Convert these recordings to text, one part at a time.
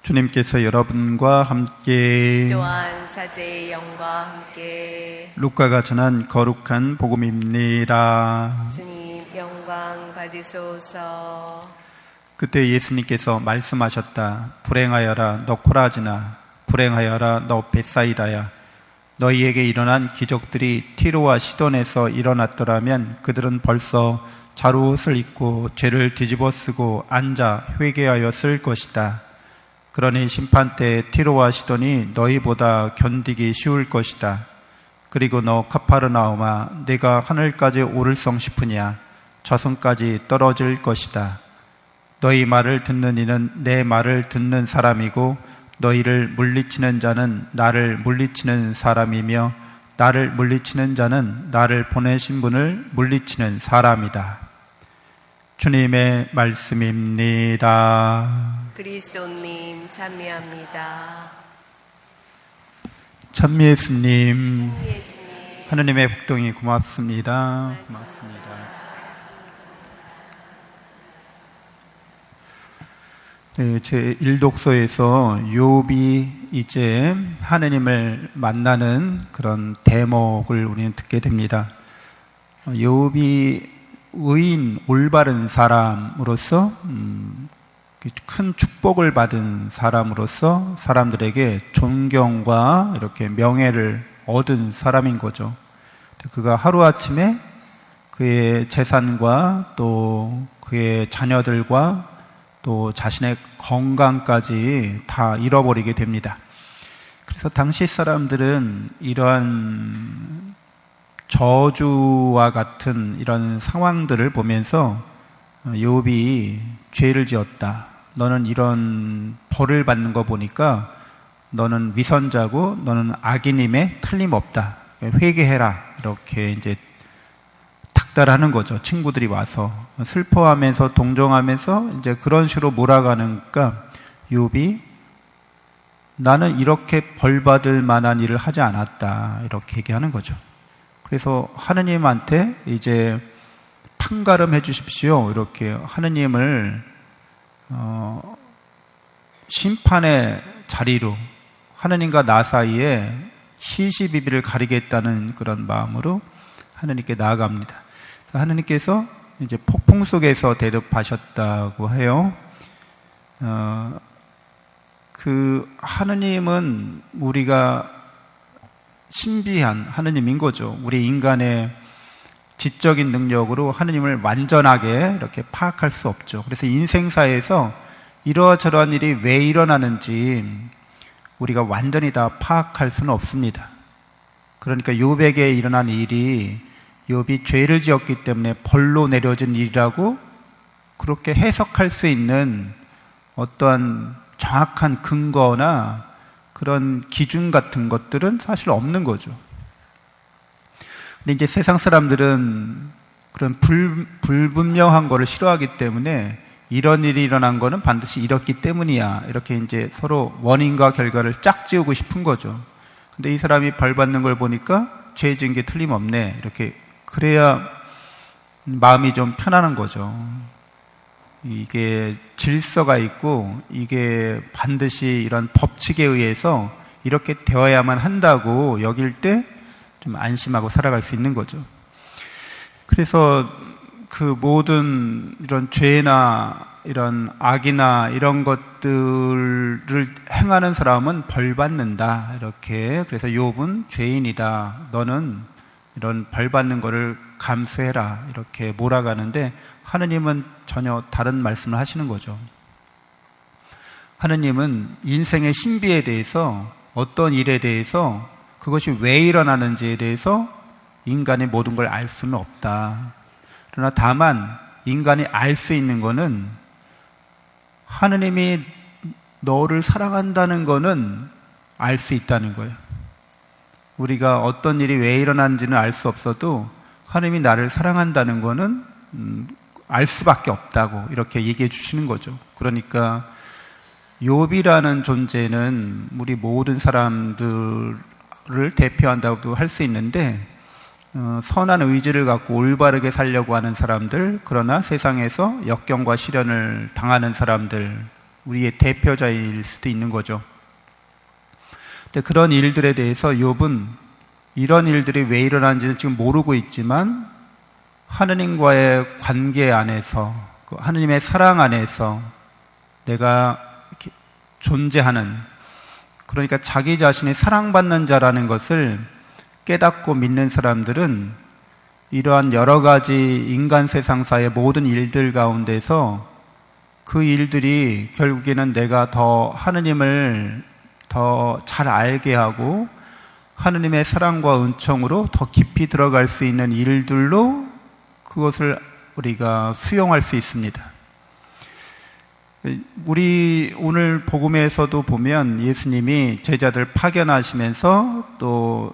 주님께서 여러분과 함께 또한 사제의 영과 함께 루카가 전한 거룩한 복음입니다. 주님 영광 받으소서. 그때 예수님께서 말씀하셨다. 불행하여라 너 코라지나, 불행하여라 너 벳사이다야. 너희에게 일어난 기적들이 티로와 시돈에서 일어났더라면 그들은 벌써 자루옷을 입고 죄를 뒤집어쓰고 앉아 회개하였을 것이다. 그러니 심판 때 티로와 시돈이 너희보다 견디기 쉬울 것이다. 그리고 너 카파르나움아, 내가 하늘까지 오를성 싶으냐? 저승까지 떨어질 것이다. 너희 말을 듣는 이는 내 말을 듣는 사람이고 너희를 물리치는 자는 나를 물리치는 사람이며 나를 물리치는 자는 나를 보내신 분을 물리치는 사람이다. 주님의 말씀입니다. 그리스도님 찬미합니다. 찬미 예수님, 하느님의 복동이 고맙습니다. 고맙습니다. 네, 제 1독서에서 욥이 이제 하느님을 만나는 그런 대목을 우리는 듣게 됩니다. 욥이 의인, 올바른 사람으로서 큰 축복을 받은 사람으로서 사람들에게 존경과 이렇게 명예를 얻은 사람인 거죠. 그가 하루아침에 그의 재산과 또 그의 자녀들과 또 자신의 건강까지 다 잃어버리게 됩니다. 그래서 당시 사람들은 이러한 저주와 같은 이런 상황들을 보면서 욥이 죄를 지었다. 너는 이런 벌을 받는 거 보니까 너는 위선자고 너는 악인임에 틀림없다. 회개해라. 이렇게 이제 닥달하는 거죠. 친구들이 와서 슬퍼하면서 동정하면서 이제 그런 식으로 몰아가니까 욥이 나는 이렇게 벌 받을 만한 일을 하지 않았다. 이렇게 얘기하는 거죠. 그래서 하느님한테 이제 판가름해 주십시오. 이렇게 하느님을 심판의 자리로 하느님과 나 사이에 시시비비를 가리겠다는 그런 마음으로 하느님께 나아갑니다. 하느님께서 이제 폭풍 속에서 대답하셨다고 해요. 그 하느님은 우리가 신비한 하느님인 거죠. 우리 인간의 지적인 능력으로 하느님을 완전하게 이렇게 파악할 수 없죠. 그래서 인생사에서 이러저러한 일이 왜 일어나는지 우리가 완전히 다 파악할 수는 없습니다. 그러니까 욥에게 일어난 일이 욥이 죄를 지었기 때문에 벌로 내려진 일이라고 그렇게 해석할 수 있는 어떠한 정확한 근거나 그런 기준 같은 것들은 사실 없는 거죠. 근데 이제 세상 사람들은 그런 불분명한 거를 싫어하기 때문에 이런 일이 일어난 거는 반드시 이렇기 때문이야. 이렇게 이제 서로 원인과 결과를 짝지우고 싶은 거죠. 근데 이 사람이 벌 받는 걸 보니까 죄 지은 게 틀림없네. 이렇게 그래야 마음이 좀 편안한 거죠. 이게 질서가 있고 이게 반드시 이런 법칙에 의해서 이렇게 되어야만 한다고 여길 때 좀 안심하고 살아갈 수 있는 거죠. 그래서 그 모든 이런 죄나 이런 악이나 이런 것들을 행하는 사람은 벌 받는다. 이렇게. 그래서 욥은 죄인이다. 너는 이런 벌 받는 거를 감수해라. 이렇게 몰아가는데 하느님은 전혀 다른 말씀을 하시는 거죠. 하느님은 인생의 신비에 대해서 어떤 일에 대해서 그것이 왜 일어나는지에 대해서 인간의 모든 걸 알 수는 없다. 그러나 다만 인간이 알 수 있는 거는 하느님이 너를 사랑한다는 거는 알 수 있다는 거예요. 우리가 어떤 일이 왜 일어난지는 알 수 없어도 하느님이 나를 사랑한다는 거는 알 수밖에 없다고 이렇게 얘기해 주시는 거죠. 그러니까 욥이라는 존재는 우리 모든 사람들을 대표한다고 할 수 있는데 선한 의지를 갖고 올바르게 살려고 하는 사람들, 그러나 세상에서 역경과 시련을 당하는 사람들, 우리의 대표자일 수도 있는 거죠. 근데 그런 일들에 대해서 욥은 이런 일들이 왜 일어나는지는 지금 모르고 있지만 하느님과의 관계 안에서, 하느님의 사랑 안에서 내가 이렇게 존재하는, 그러니까 자기 자신이 사랑받는 자라는 것을 깨닫고 믿는 사람들은 이러한 여러 가지 인간 세상사의 모든 일들 가운데서 그 일들이 결국에는 내가 더 하느님을 더 잘 알게 하고 하느님의 사랑과 은총으로 더 깊이 들어갈 수 있는 일들로 그것을 우리가 수용할 수 있습니다. 우리 오늘 복음에서도 보면 예수님이 제자들 파견하시면서 또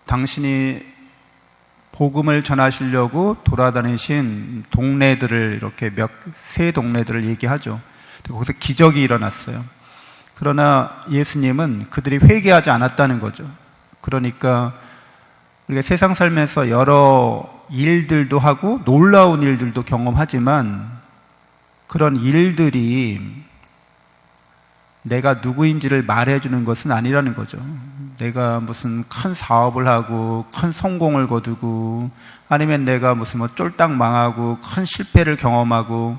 당신이 복음을 전하시려고 돌아다니신 동네들을 이렇게 세 동네들을 얘기하죠. 거기서 기적이 일어났어요. 그러나 예수님은 그들이 회개하지 않았다는 거죠. 그러니까 우리가 세상 살면서 여러 일들도 하고 놀라운 일들도 경험하지만 그런 일들이 내가 누구인지를 말해주는 것은 아니라는 거죠. 내가 무슨 큰 사업을 하고 큰 성공을 거두고 아니면 내가 무슨 쫄딱 망하고 큰 실패를 경험하고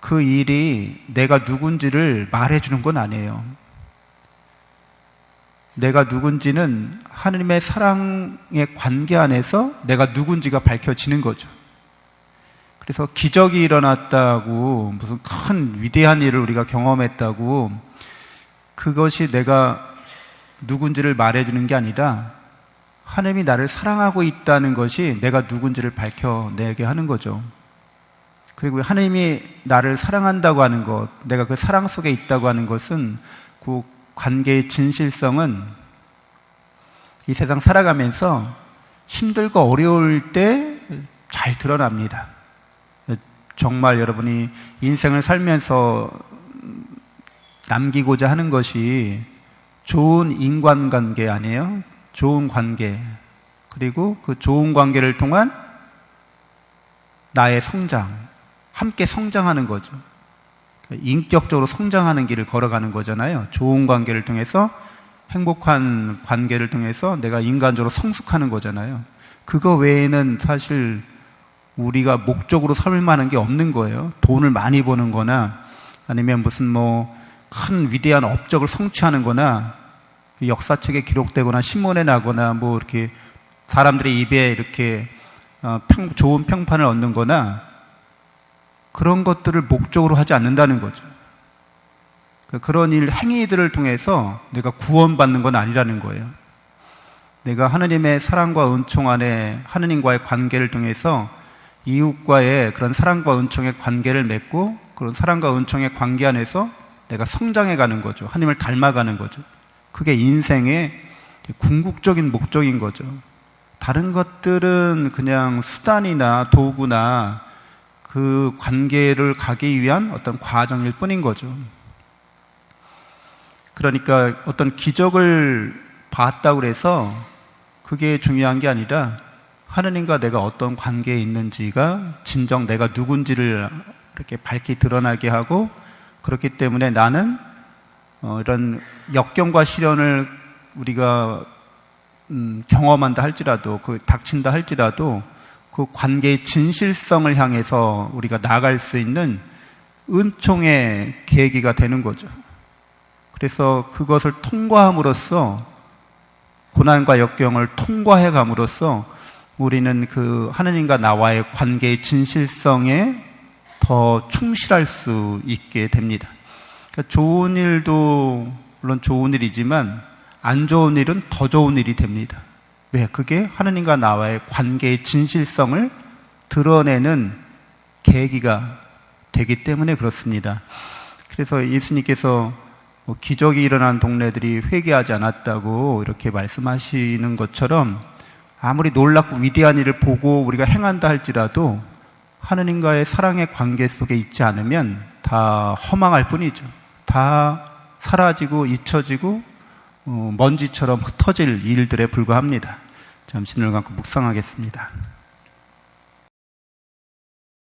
그 일이 내가 누군지를 말해주는 건 아니에요. 내가 누군지는 하느님의 사랑의 관계 안에서 내가 누군지가 밝혀지는 거죠. 그래서 기적이 일어났다고 무슨 큰 위대한 일을 우리가 경험했다고 그것이 내가 누군지를 말해주는 게 아니라 하느님이 나를 사랑하고 있다는 것이 내가 누군지를 밝혀내게 하는 거죠. 그리고 하느님이 나를 사랑한다고 하는 것, 내가 그 사랑 속에 있다고 하는 것은 그 관계의 진실성은 이 세상 살아가면서 힘들고 어려울 때 잘 드러납니다. 정말 여러분이 인생을 살면서 남기고자 하는 것이 좋은 인간관계 아니에요? 좋은 관계. 그리고 그 좋은 관계를 통한 나의 성장, 함께 성장하는 거죠. 인격적으로 성장하는 길을 걸어가는 거잖아요. 좋은 관계를 통해서, 행복한 관계를 통해서 내가 인간적으로 성숙하는 거잖아요. 그거 외에는 사실 우리가 목적으로 삼을만한 게 없는 거예요. 돈을 많이 버는 거나 아니면 무슨 큰 위대한 업적을 성취하는 거나 역사책에 기록되거나 신문에 나거나 이렇게 사람들의 입에 이렇게 좋은 평판을 얻는 거나 그런 것들을 목적으로 하지 않는다는 거죠. 그런 행위들을 통해서 내가 구원받는 건 아니라는 거예요. 내가 하느님의 사랑과 은총 안에 하느님과의 관계를 통해서 이웃과의 그런 사랑과 은총의 관계를 맺고 그런 사랑과 은총의 관계 안에서 내가 성장해 가는 거죠. 하느님을 닮아가는 거죠. 그게 인생의 궁극적인 목적인 거죠. 다른 것들은 그냥 수단이나 도구나 그 관계를 가기 위한 어떤 과정일 뿐인 거죠. 그러니까 어떤 기적을 봤다고 해서 그게 중요한 게 아니라 하느님과 내가 어떤 관계에 있는지가 진정 내가 누군지를 이렇게 밝히 드러나게 하고 그렇기 때문에 나는 이런 역경과 시련을 우리가 경험한다 할지라도 닥친다 할지라도 그 관계의 진실성을 향해서 우리가 나아갈 수 있는 은총의 계기가 되는 거죠. 그래서 그것을 통과함으로써 고난과 역경을 통과해 감으로써 우리는 그 하느님과 나와의 관계의 진실성에 더 충실할 수 있게 됩니다. 그러니까 좋은 일도 물론 좋은 일이지만 안 좋은 일은 더 좋은 일이 됩니다. 왜? 그게 하느님과 나와의 관계의 진실성을 드러내는 계기가 되기 때문에 그렇습니다. 그래서 예수님께서 기적이 일어난 동네들이 회개하지 않았다고 이렇게 말씀하시는 것처럼 아무리 놀랍고 위대한 일을 보고 우리가 행한다 할지라도 하느님과의 사랑의 관계 속에 있지 않으면 다 허망할 뿐이죠. 다 사라지고 잊혀지고 먼지처럼 흩어질 일들에 불과합니다. 잠시 눈을 감고 묵상하겠습니다.